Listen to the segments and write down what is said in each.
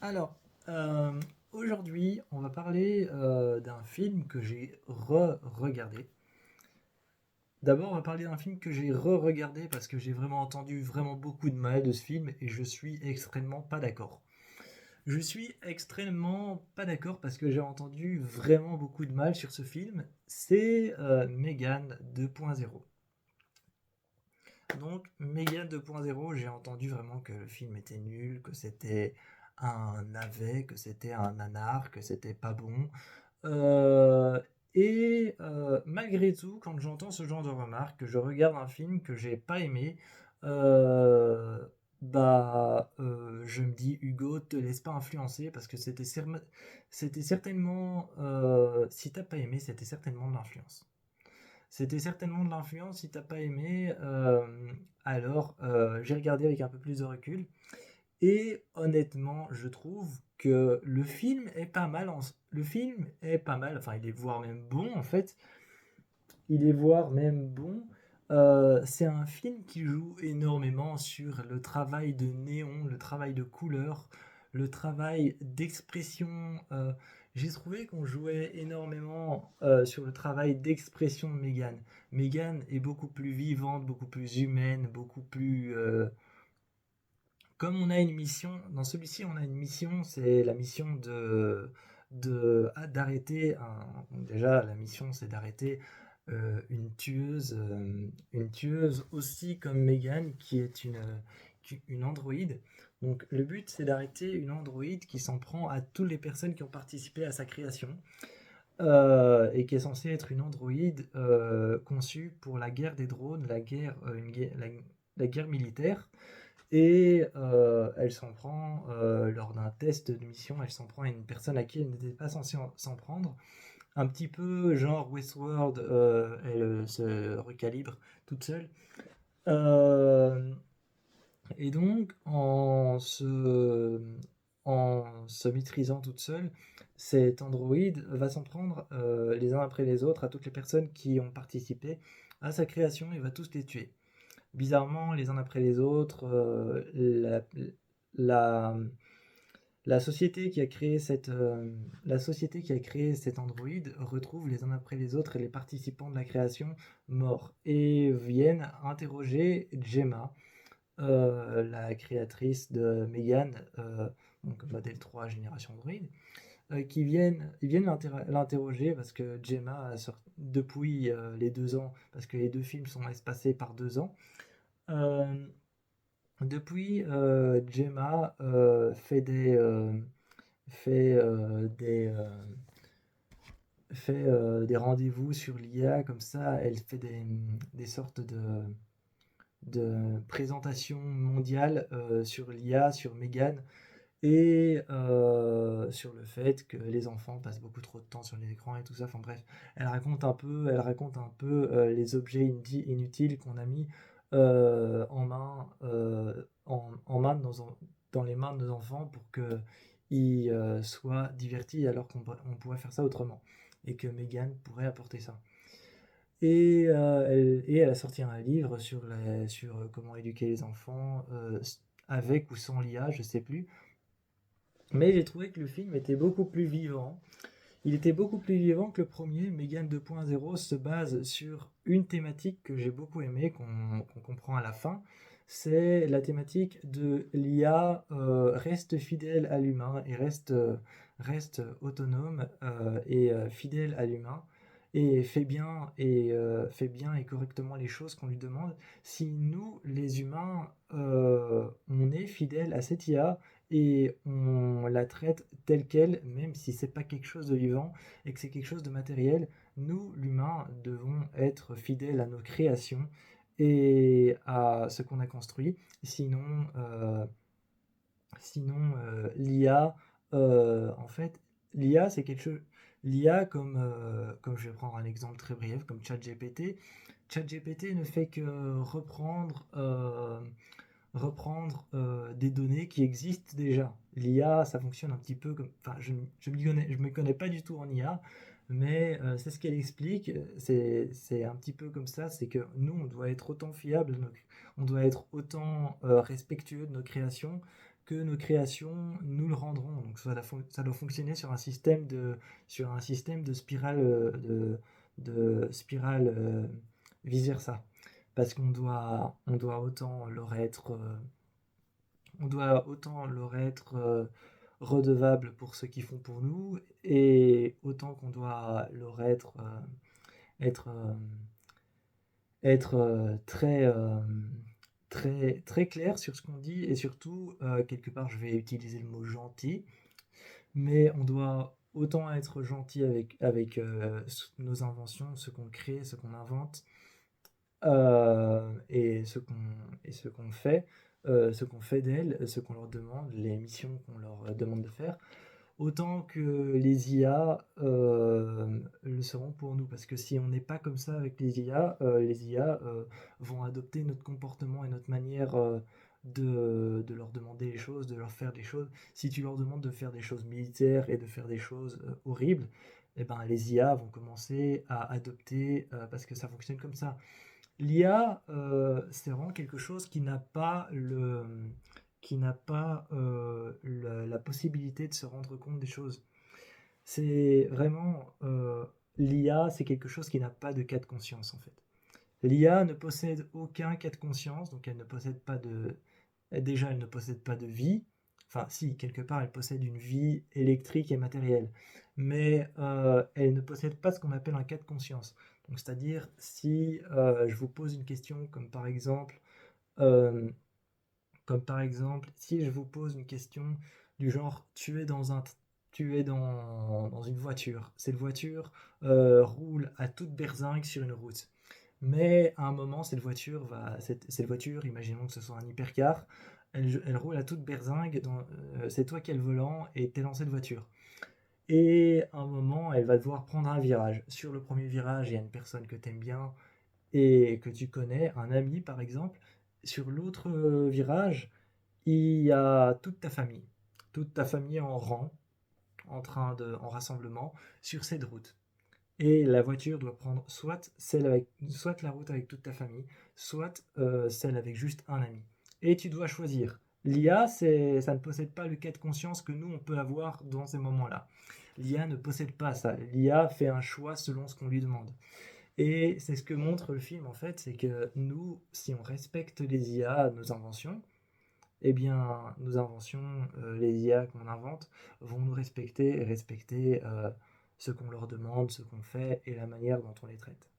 Alors, aujourd'hui, on va parler d'un film que j'ai re-regardé. D'abord, on va parler d'un film que j'ai re-regardé parce que j'ai vraiment entendu vraiment beaucoup de mal de ce film et je suis extrêmement pas d'accord. Je suis extrêmement pas d'accord parce que j'ai entendu vraiment beaucoup de mal sur ce film. C'est Megan 2.0. Donc, Megan 2.0, j'ai entendu vraiment que le film était nul, que c'était un navet, que c'était un nanar, que c'était pas bon. Euh, Malgré tout, quand j'entends ce genre de remarques, que je regarde un film que j'ai pas aimé, euh, je me dis Hugo, te laisse pas influencer parce que c'était certainement, si t'as pas aimé, c'était certainement de l'influence. C'était certainement de l'influence. Si t'as pas aimé, j'ai regardé avec un peu plus de recul. Et honnêtement, je trouve que le film est pas mal. Le film est pas mal. Enfin, il est voire même bon en fait. Il est voire même bon. C'est un film qui joue énormément sur le travail de néon, le travail de couleur, le travail d'expression. J'ai trouvé qu'on jouait énormément sur le travail d'expression de Megan. Megan est beaucoup plus vivante, beaucoup plus humaine, beaucoup plus... Comme on a une mission, dans celui-ci on a une mission, c'est la mission d'arrêter déjà la mission c'est d'arrêter une tueuse aussi comme Megan qui est une androïde. Donc le but c'est d'arrêter une androïde qui s'en prend à toutes les personnes qui ont participé à sa création et qui est censée être une androïde conçue pour la guerre des drones, la guerre militaire. Et elle s'en prend, lors d'un test de mission, elle s'en prend à une personne à qui elle n'était pas censée s'en prendre. Un petit peu genre Westworld, elle se recalibre toute seule. Euh, et donc, en se maîtrisant toute seule, cet androïde va s'en prendre les uns après les autres à toutes les personnes qui ont participé à sa création et va tous les tuer. Bizarrement, les uns après les autres, la, la société qui a créé la société qui a créé cet androïde retrouve les uns après les autres les participants de la création morts et viennent interroger Gemma, la créatrice de Megan, donc modèle 3 génération Android, ils viennent l'interroger parce que Gemma, depuis les 2 ans, parce que les deux films sont espacés par 2 ans, euh, depuis, Gemma fait des rendez-vous sur l'IA, comme ça, elle fait des sortes de présentations mondiales sur l'IA, sur Megan, et sur le fait que les enfants passent beaucoup trop de temps sur les écrans et tout ça. Enfin bref, elle raconte un peu les objets inutiles qu'on a mis en main dans les mains de nos enfants pour qu'ils soient divertis alors on pourrait faire ça autrement et que Megan pourrait apporter ça. Et elle a sorti un livre sur comment éduquer les enfants avec ou sans l'IA, je sais plus. Mais j'ai trouvé que le film était beaucoup plus vivant. Il était beaucoup plus vivant que le premier. Megan 2.0 se base sur une thématique que j'ai beaucoup aimée, qu'on comprend à la fin. C'est la thématique de l'IA reste fidèle à l'humain et reste autonome et fidèle à l'humain et fait bien et correctement les choses qu'on lui demande. Si nous, les humains, on est fidèle à cette IA, et on la traite telle qu'elle, même si c'est pas quelque chose de vivant et que c'est quelque chose de matériel, nous, l'humain, devons être fidèles à nos créations et à ce qu'on a construit. Sinon, l'IA, en fait, l'IA, c'est quelque chose. L'IA, comme je vais prendre un exemple très brief, comme ChatGPT, ChatGPT ne fait que reprendre des données qui existent déjà. L'IA, ça fonctionne un petit peu comme... Enfin, je me connais pas du tout en IA, mais c'est ce qu'elle explique. C'est un petit peu comme ça, c'est que nous, on doit être autant fiable, on doit être autant respectueux de nos créations, que nos créations nous le rendront. Donc ça doit fonctionner sur un système de spirale, de spirale vice versa. Parce on doit autant leur être, on doit autant leur être redevable pour ce qu'ils font pour nous, et autant qu'on doit leur être, être très clair sur ce qu'on dit, et surtout, quelque part, je vais utiliser le mot gentil, mais on doit autant être gentil avec nos inventions, ce qu'on crée, ce qu'on invente, et ce qu'on fait d'elles, ce qu'on leur demande, les missions qu'on leur demande de faire, autant que les IA le seront pour nous. Parce que si on n'est pas comme ça avec les IA vont adopter notre comportement et notre manière de leur demander les choses, de leur faire des choses. Si tu leur demandes de faire des choses militaires et de faire des choses horribles, eh ben, les IA vont commencer à adopter, parce que ça fonctionne comme ça. L'IA, c'est vraiment quelque chose qui n'a pas la possibilité de se rendre compte des choses. C'est vraiment l'IA, c'est quelque chose qui n'a pas de cas de conscience en fait. L'IA ne possède aucun cas de conscience, donc elle ne possède pas de, déjà elle ne possède pas de vie. Enfin, si, quelque part elle possède une vie électrique et matérielle, mais elle ne possède pas ce qu'on appelle un cas de conscience. Donc, c'est-à-dire, si je vous pose une question euh, comme par exemple, si je vous pose une question du genre, tu es dans une voiture. Cette voiture roule à toute berzingue sur une route. Mais à un moment, cette voiture, imaginons que ce soit un hypercar, elle roule à toute berzingue, c'est toi qui as le volant et t'es dans cette voiture. Et à un moment, elle va devoir prendre un virage. Sur le premier virage, il y a une personne que tu aimes bien et que tu connais, un ami par exemple. Sur l'autre virage, il y a toute ta famille. Toute ta famille en rang, en rassemblement, sur cette route. Et la voiture doit prendre soit la route avec toute ta famille, soit celle avec juste un ami. Et tu dois choisir. L'IA, ça ne possède pas le cas de conscience que nous, on peut avoir dans ces moments-là. L'IA ne possède pas ça. L'IA fait un choix selon ce qu'on lui demande. Et c'est ce que montre le film, en fait, c'est que nous, si on respecte les IA, nos inventions, eh bien, nos inventions, les IA qu'on invente, vont nous respecter et respecter ce qu'on leur demande, ce qu'on fait et la manière dont on les traite.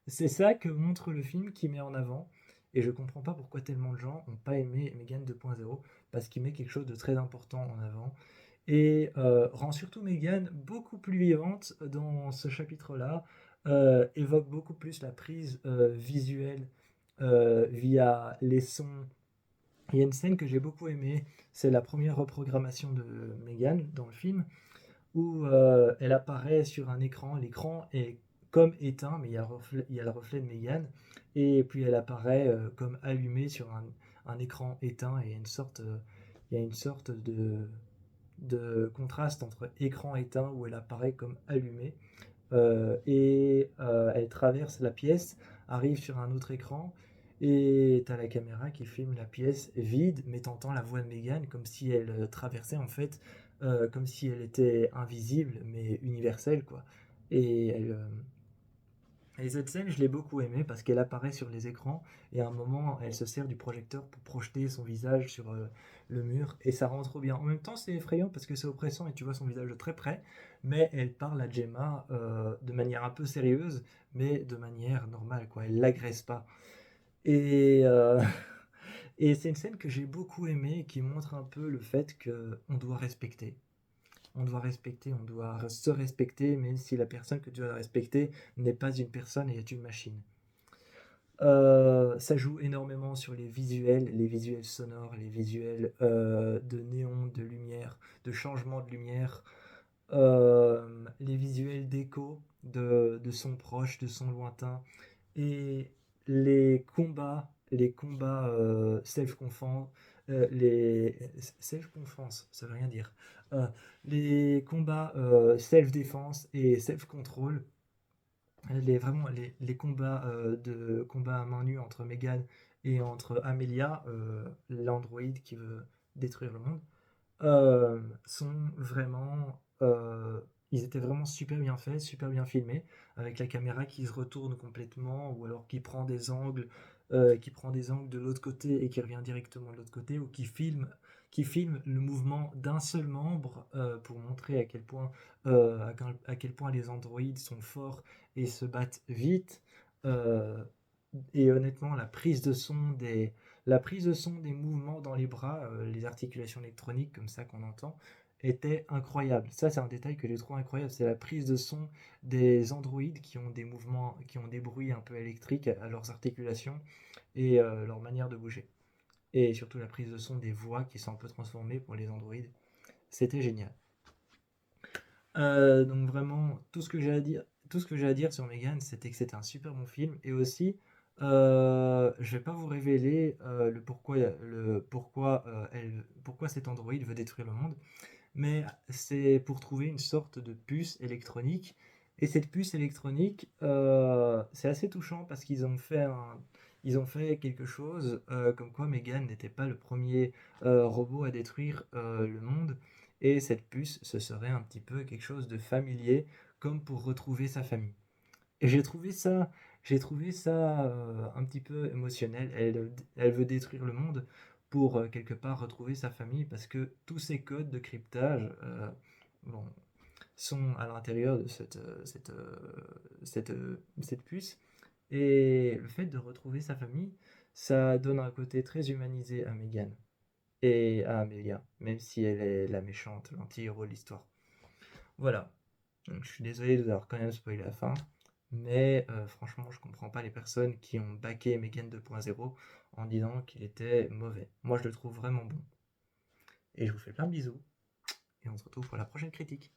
C'est ça que montre le film qui met en avant, et je comprends pas pourquoi tellement de gens n'ont pas aimé Megan 2.0, parce qu'il met quelque chose de très important en avant, et rend surtout Megan beaucoup plus vivante dans ce chapitre-là, évoque beaucoup plus la prise visuelle via les sons. Il y a une scène que j'ai beaucoup aimée, c'est la première reprogrammation de Megan dans le film, où elle apparaît sur un écran, l'écran est comme éteint, mais il y a le reflet de Megan, et puis elle apparaît comme allumée sur un écran éteint, et il y a une sorte de contraste entre écran éteint où elle apparaît comme allumée, elle traverse la pièce, arrive sur un autre écran, et t'as la caméra qui filme la pièce vide, mais t'entends la voix de Megan comme si elle traversait en fait, comme si elle était invisible mais universelle quoi. Et et cette scène, je l'ai beaucoup aimée parce qu'elle apparaît sur les écrans, et à un moment, elle se sert du projecteur pour projeter son visage sur le mur, et ça rend trop bien. En même temps, c'est effrayant parce que c'est oppressant et tu vois son visage de très près, mais elle parle à Gemma de manière un peu sérieuse, mais de manière normale, quoi. Elle l'agresse pas. Et, et c'est une scène que j'ai beaucoup aimée et qui montre un peu le fait qu'on doit respecter. On doit respecter, on doit se respecter, même si la personne que tu dois respecter n'est pas une personne et est une machine. Ça joue énormément sur les visuels sonores, les visuels de néon, de lumière, de changement de lumière, les visuels d'écho, de sons proches, de sons lointains, et les combats self-confens, les self-confense, ça veut rien dire. Euh, les combats self-défense et self-control, les combats combats à main nue entre Megan et entre Amelia, l'androïde qui veut détruire le monde. sont vraiment, ils étaient vraiment super bien faits, super bien filmés, avec la caméra qui se retourne complètement, ou alors qui prend des angles de l'autre côté et qui revient directement de l'autre côté, ou qui filme le mouvement d'un seul membre pour montrer à quel point les androïdes sont forts et se battent vite. Euh, et honnêtement, la prise de son des mouvements dans les bras, les articulations électroniques comme ça qu'on entend, était incroyable. Ça, c'est un détail que j'ai trouvé incroyable. C'est la prise de son des androïdes qui ont des mouvements, qui ont des bruits un peu électriques à leurs articulations et leur manière de bouger. Et surtout la prise de son des voix qui sont un peu transformées pour les androïdes. C'était génial. Donc vraiment, tout ce que j'ai à dire sur Megan, c'était que c'était un super bon film. Et aussi, je vais pas vous révéler pourquoi cet androïde veut détruire le monde, mais c'est pour trouver une sorte de puce électronique. Et cette puce électronique, c'est assez touchant parce ils ont fait quelque chose comme quoi Megan n'était pas le premier robot à détruire le monde. Et cette puce, ce serait un petit peu quelque chose de familier, comme pour retrouver sa famille. Et j'ai trouvé ça un petit peu émotionnel. Elle veut détruire le monde pour quelque part retrouver sa famille parce que tous ces codes de cryptage bon, sont à l'intérieur de cette puce. Et le fait de retrouver sa famille, ça donne un côté très humanisé à Megan et à Amelia, même si elle est la méchante, l'anti-héros de l'histoire. Voilà. Donc, je suis désolé de vous avoir quand même spoilé la fin, mais franchement, je comprends pas les personnes qui ont baqué Megan 2.0 en disant qu'il était mauvais. Moi, je le trouve vraiment bon. Et je vous fais plein de bisous, et on se retrouve pour la prochaine critique.